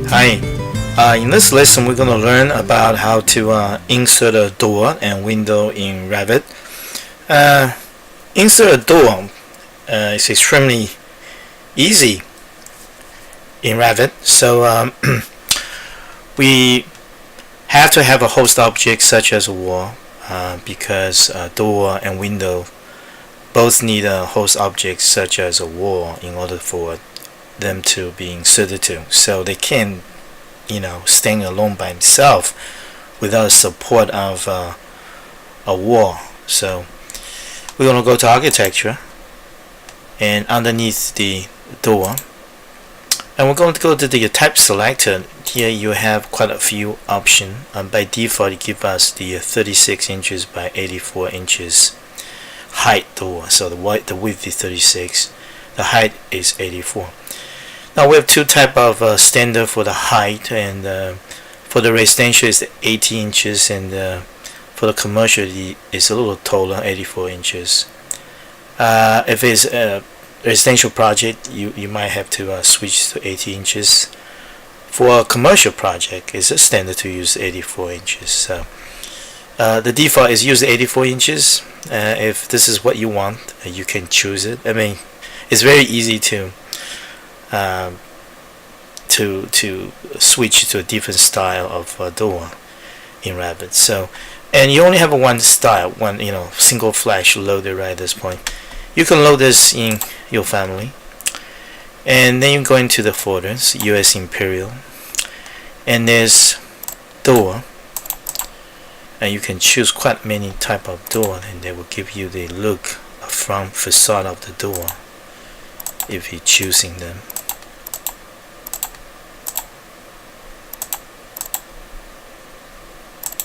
Hi, in this lesson we're going to learn about how to insert a door and window in Revit. Insert a door is extremely easy in Revit, so we have to have a host object such as a wall because door and window both need a host object such as a wall in order for them to be inserted to, so they can't stand alone by themselves without support of a wall. So we're going to go to architecture, and underneath the door, and we're going to go to the type selector. Here you have quite a few options. By default it gives us the 36 inches by 84 inches height door, so the width is 36, the height is 84. Now we have two type of standard for the height, and for the residential is 80 inches, and for the commercial it's a little taller, 84 inches. If it's a residential project, you might have to switch to 80 inches. For a commercial project, it's a standard to use 84 inches. So the default is use 84 inches. If this is what you want, you can choose it. I mean, it's very easy to switch to a different style of door in Revit. So, and you only have one style, one single flash loaded right at this point. You can load this in your family, and then you go into the folders, US Imperial, and there's door, and you can choose quite many type of door, and they will give you the look from facade of the door if you're choosing them.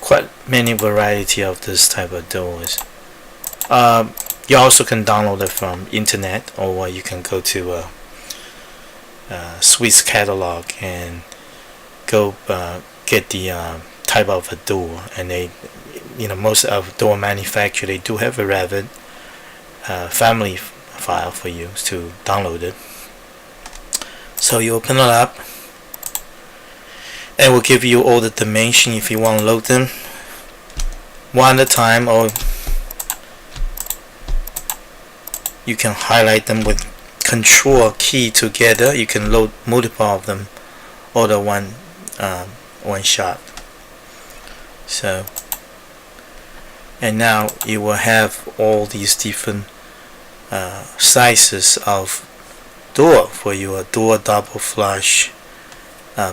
Quite many variety of this type of doors. You also can download it from internet, or you can go to Swiss catalog and go get the type of a door. And they, most of door manufacturer, they do have a Revit family file for you to download it. So you open it up, and it will give you all the dimension if you want to load them one at a time, or you can highlight them with Control key together. You can load multiple of them all at one shot. So, and now you will have all these different sizes of door for your door double flush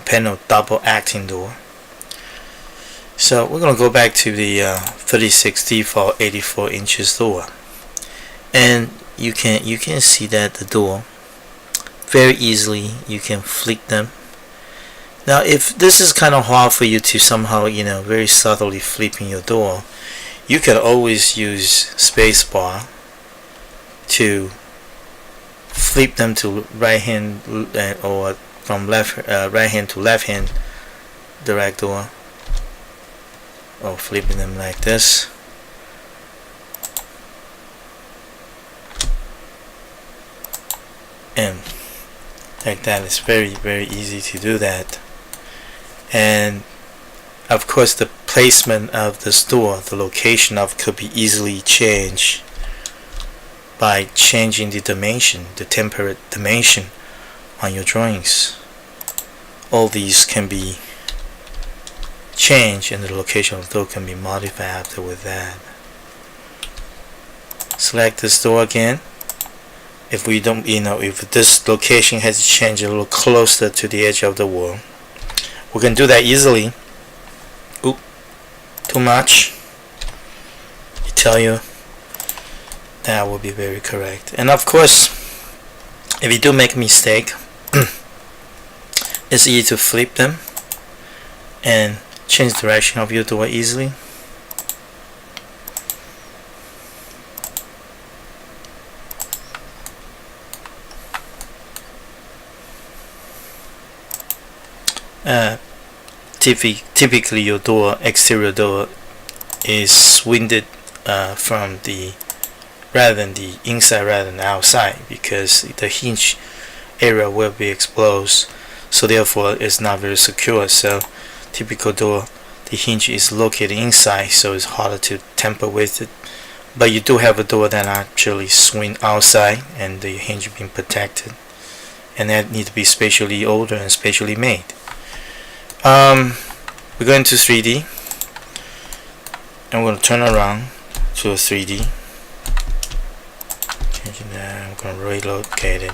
panel double acting door. So we're going to go back to the 36 default 84 inches door, and you can see that the door very easily you can flick them. Now if this is kind of hard for you to somehow very subtly flipping your door, you can always use spacebar to flip them to right hand, or from right hand to left hand direct door, or flipping them like this. And like that. It's very easy to do that. And of course the placement of this door, the location of it, could be easily changed by changing the dimension, the temporary dimension on your drawings. All these can be changed, and the location of the door can be modified after with that. Select this door again. If we don't, if this location has changed a little closer to the edge of the wall, we can do that easily. Oop, too much. I tell you, that will be very correct. And of course, if you do make a mistake, it's easy to flip them and change the direction of your door easily. Typically your door, exterior door, is winded from the rather than the inside rather than outside, because the hinge area will be exposed. so therefore it's not very secure. So typical door, the hinge is located inside, so it's harder to tamper with it. But you do have a door that actually swing outside and the hinge being protected, and that need to be spatially ordered and spatially made. We're going to 3D, and we're going to turn around to a 3D. Changing that, I'm going to relocate it,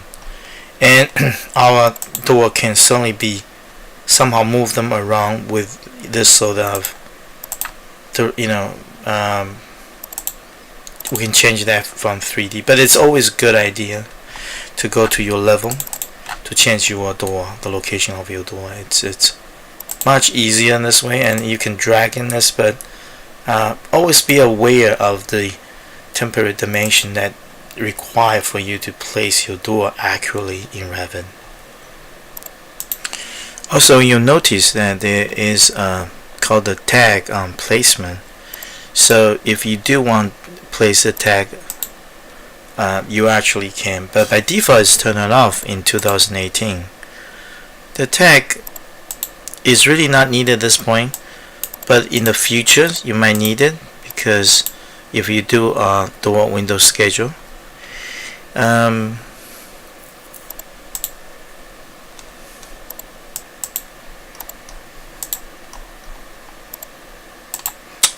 and our door can certainly be somehow move them around with this sort of, we can change that from 3D. But it's always a good idea to go to your level to change your door, the location of your door. It's much easier in this way, and you can drag in this, but always be aware of the temporary dimension that require for you to place your door accurately in Revit. Also, you'll notice that there is called the tag placement. So if you do want to place a tag, you actually can, but by default it's turned off in 2018. The tag is really not needed at this point, but in the future you might need it, because if you do a door window schedule,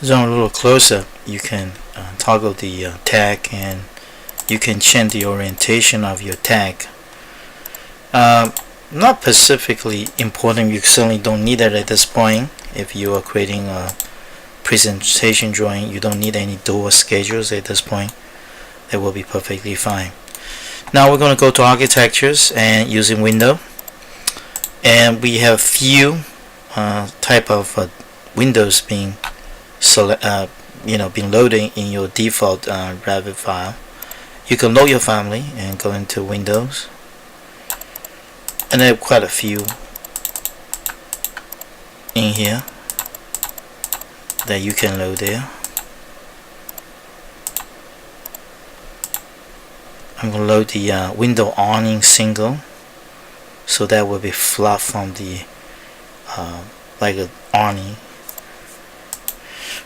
zoom a little closer, you can toggle the tag, and you can change the orientation of your tag. Not specifically important, you certainly don't need it at this point. If you are creating a presentation drawing, you don't need any door schedules at this point. That will be perfectly fine. Now we're going to go to architectures and using window, and we have few type of windows being being loaded in your default Revit file. You can load your family and go into Windows, and there are quite a few in here that you can load there. I'm going to load the window awning single, so that will be flat from the like an awning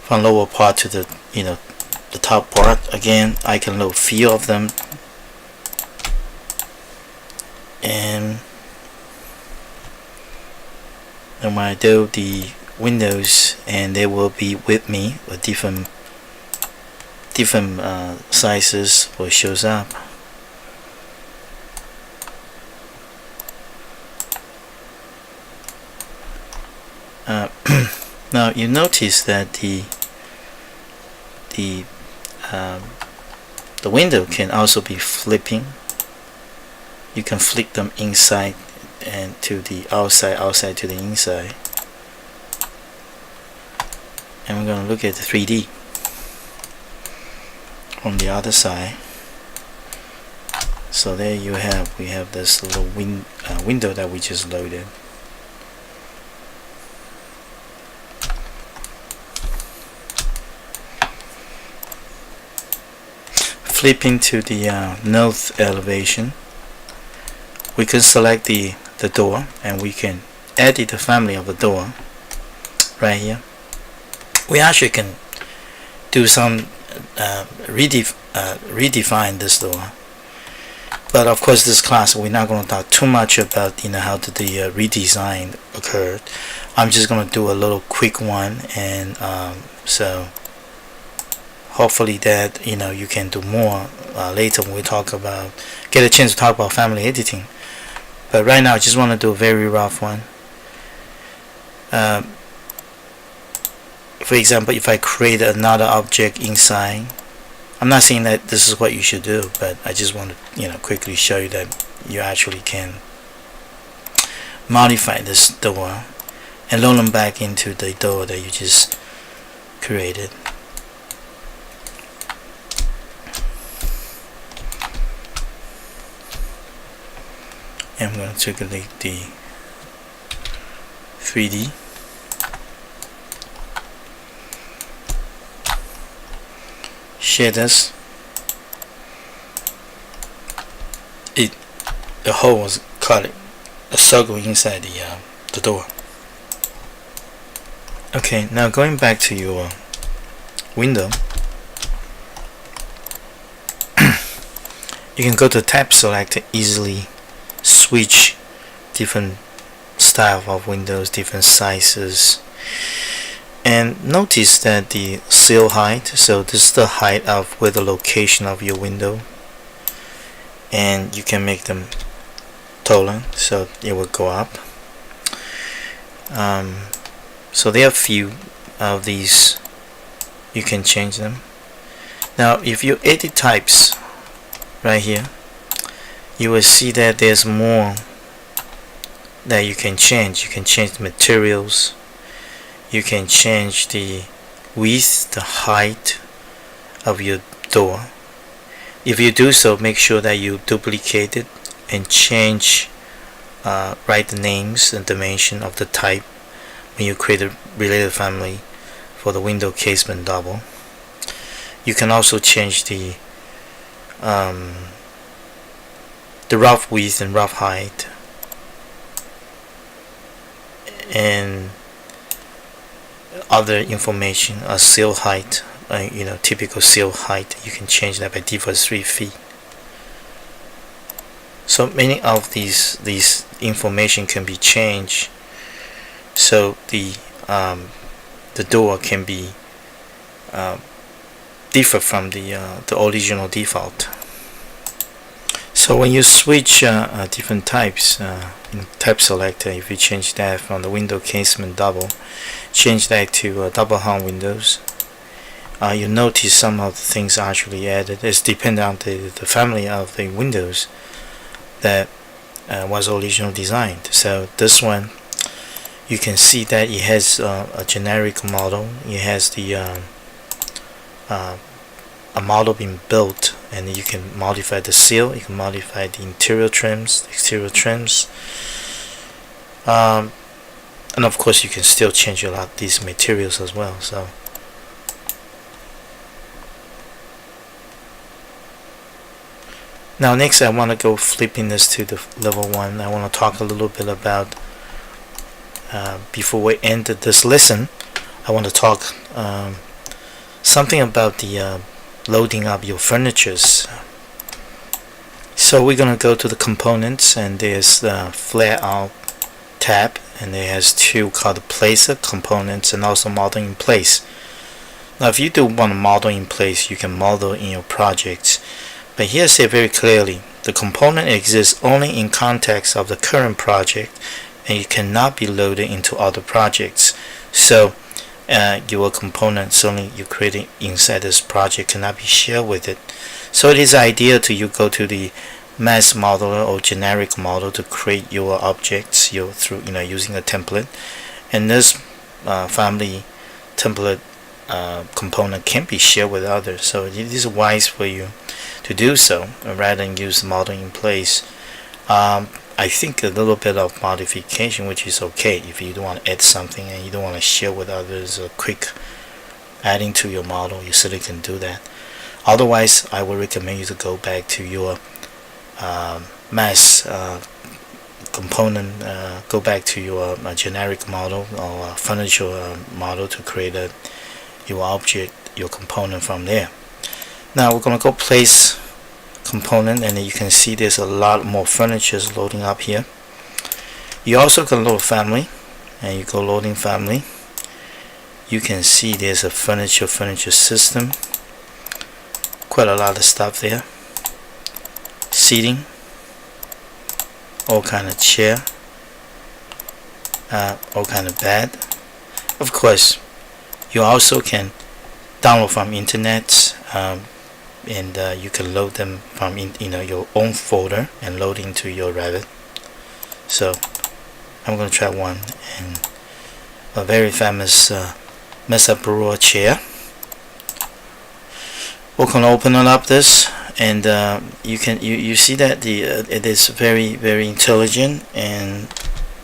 from lower part to the the top part. Again, I can load few of them, and when I do the windows, and they will be with me with different sizes will shows up. Now you notice that the window can also be flipping. You can flip them inside and to the outside to the inside. And we're going to look at the 3D on the other side. So there you have, we have this little window that we just loaded. Flipping to the north elevation, we can select the door, and we can edit the family of the door right here. We actually can do some redefine this door, but of course this class we're not going to talk too much about how the redesign occurred. I'm just going to do a little quick one, and so hopefully that you can do more later when we get a chance to talk about family editing. But right now I just want to do a very rough one. For example, if I create another object inside, I'm not saying that this is what you should do, but I just want to quickly show you that you actually can modify this door and load them back into the door that you just created. And I'm going to calculate the 3D. Shaders. The hole was cut a circle inside the door. Okay, now going back to your window, you can go to tab select to easily switch different style of windows, different sizes. And notice that the sill height, so this is the height of where the location of your window, and you can make them taller, so it will go up. So there are a few of these, you can change them. Now if you edit types right here, you will see that there's more that you can change. You can change the materials, you can change the width, the height of your door. If you do so, make sure that you duplicate it and change, write the names and dimension of the type when you create a related family for the window casement double. You can also change the rough width and rough height, and other information, a sill height, typical sill height, you can change that by default 3 feet. So many of these information can be changed, so the door can be differ from the original default. So when you switch different types in type selector, if you change that from the window casement double, change that to double hung windows, you notice some of the things actually added. It's dependent on the family of the windows that was originally designed. So this one, you can see that it has a generic model. It has the a model being built, and you can modify the seal, you can modify the interior trims, the exterior trims, and of course you can still change a lot of these materials as well. So now next I want to go flipping this to the level 1. I want to talk a little bit about, before we end this lesson, I want to talk something about the loading up your furnitures. So we're gonna go to the components, and there's the flare out tab, and it has two called placer components and also model in place. Now if you do want to model in place, you can model in your projects, but here say very clearly the component exists only in context of the current project, and it cannot be loaded into other projects. So your components only you creating inside this project cannot be shared with it. So it is ideal to you go to the mass modeler or generic model to create your objects through using a template, and this family template component can be shared with others. So it is wise for you to do so rather than use the model in place. I think a little bit of modification, which is okay if you don't want to add something and you don't want to share with others, a quick adding to your model, you certainly can do that. Otherwise, I would recommend you to go back to your mass component, go back to your generic model or furniture model to create your object, your component from there. Now we're going to go place component, and you can see there's a lot more furniture loading up here. You also can load family, and you go loading family. You can see there's a furniture system, quite a lot of stuff there. Seating, all kind of chair, all kind of bed. Of course, you also can download from internet, and you can load them from your own folder and load into your Revit. So I'm going to try one, and a very famous Mesa Brewer chair. We're going to open up this, and you see that it is very intelligent, and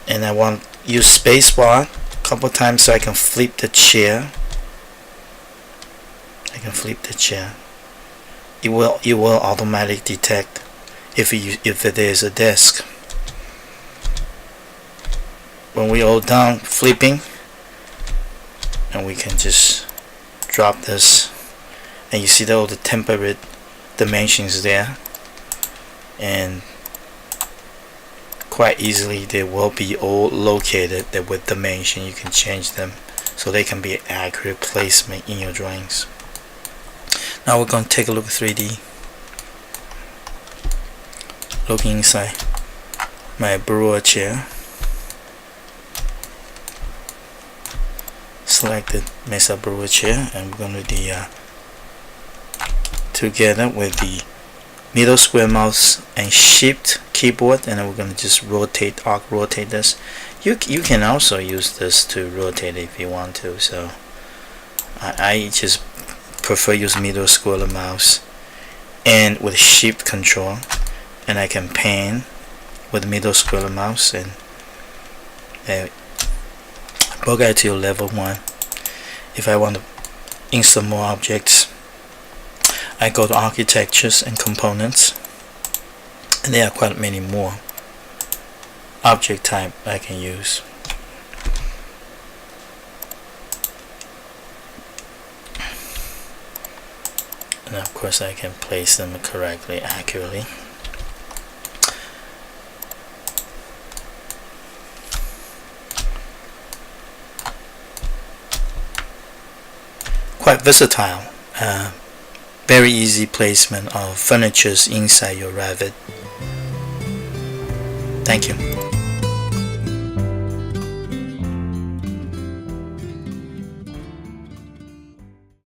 I want to use spacebar a couple times so I can flip the chair. It will automatically detect if there is a desk. when we all done flipping, and we can just drop this, and you see all the temporary dimensions there, and quite easily they will be all located there with dimension. You can change them so they can be accurate placement in your drawings. Now we're going to take a look at 3D. Looking inside my brewer chair, select the Mesa brewer chair, and we're going to do the together with the middle square mouse and shift keyboard, and then we're going to just rotate, arc rotate this. You can also use this to rotate if you want to, so I just prefer use middle square mouse and with shift control, and I can pan with middle square mouse and bug out to level 1. If I want to insert more objects, I go to architectures and components, and there are quite many more object type I can use. And of course I can place them correctly, accurately. Quite versatile. Very easy placement of furnitures inside your Revit. Thank you.